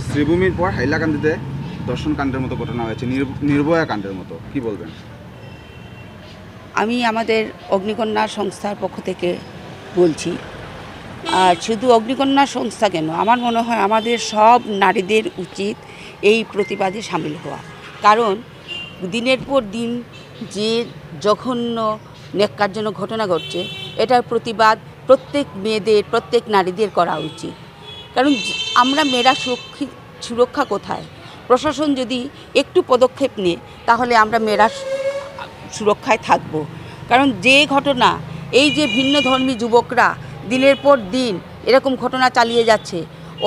শ্রীভূমির পর হাইলাকান্দিতে দর্শন কাণ্ডের মতো ঘটনা হয়েছে, নির্ভয়া কাণ্ডের মতো, কি বলবেন? আমি আমাদের অগ্নিকন্যা সংস্থার পক্ষ থেকে বলছি, আর শুধু অগ্নিকন্যা সংস্থা কেন, আমার মনে হয় আমাদের সব নারীদের উচিত এই প্রতিবাদে সামিল হওয়া। কারণ দিনের পর দিন যে জঘন্য ন্যাক্কারজনক ঘটনা ঘটছে, এটার প্রতিবাদ প্রত্যেক মেয়েদের, প্রত্যেক নারীদের করা উচিত। কারণ আমরা মেয়েরা সুরক্ষা কোথায়? প্রশাসন যদি একটু পদক্ষেপ নেয় তাহলে আমরা মেয়েরা সুরক্ষায় থাকব। কারণ যে ঘটনা, এই যে ভিন্ন ধর্মী যুবকরা দিনের পর দিন এরকম ঘটনা চালিয়ে যাচ্ছে,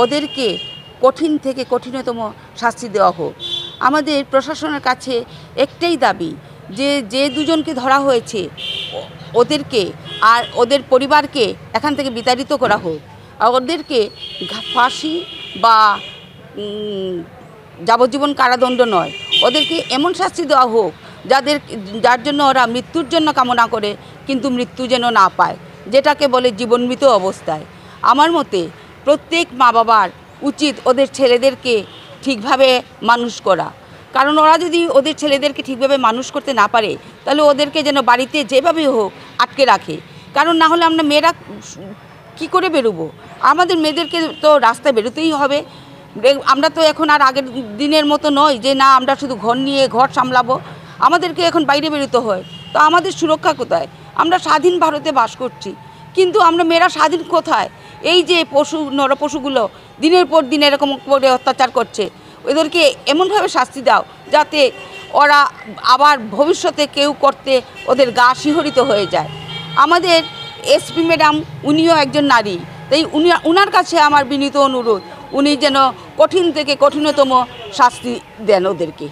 ওদেরকে কঠিন থেকে কঠিনতম শাস্তি দেওয়া হোক। আমাদের প্রশাসনের কাছে একটাই দাবি যে যে দুজনকে ধরা হয়েছে ওদেরকে আর ওদের পরিবারকে এখান থেকে বিতাড়িত করা হোক। আর ওদেরকে ফাঁসি বা যাবজ্জীবন কারাদণ্ড নয়, ওদেরকে এমন শাস্তি দেওয়া হোক যার জন্য ওরা মৃত্যুর জন্য কামনা করে কিন্তু মৃত্যু যেন না পায়, যেটাকে বলে জীবনমৃত অবস্থায়। আমার মতে প্রত্যেক মা বাবার উচিত ওদের ছেলেদেরকে ঠিকভাবে মানুষ করা। কারণ ওরা যদি ওদের ছেলেদেরকে ঠিকভাবে মানুষ করতে না পারে তাহলে ওদেরকে যেন বাড়িতে যেভাবে হোক আটকে রাখে। কারণ না হলে আমরা মেয়েরা কী করে বেরোবো? আমাদের মেয়েদেরকে তো রাস্তায় বেরোতেই হবে। আমরা তো এখন আর আগের দিনের মতো নয় যে না আমরা শুধু ঘর নিয়ে ঘর সামলাবো, আমাদেরকে এখন বাইরে বেরোতে হয়। তো আমাদের সুরক্ষা কোথায়? আমরা স্বাধীন ভারতে বাস করছি, কিন্তু আমরা মেয়েরা স্বাধীন কোথায়? এই যে নরপশুগুলো দিনের পর দিন এরকম করে অত্যাচার করছে, ওদেরকে এমনভাবে শাস্তি দাও যাতে ওরা আবার ভবিষ্যতে কেউ করতে ওদের গা শিহরিত হয়ে যায়। আমাদের এসপি ম্যাডাম উনিও একজন নারী, তাই উনার কাছে আমার বিনীত অনুরোধ, উনি যেন কঠিন থেকে কঠিনতম শাস্তি দেন ওদেরকে।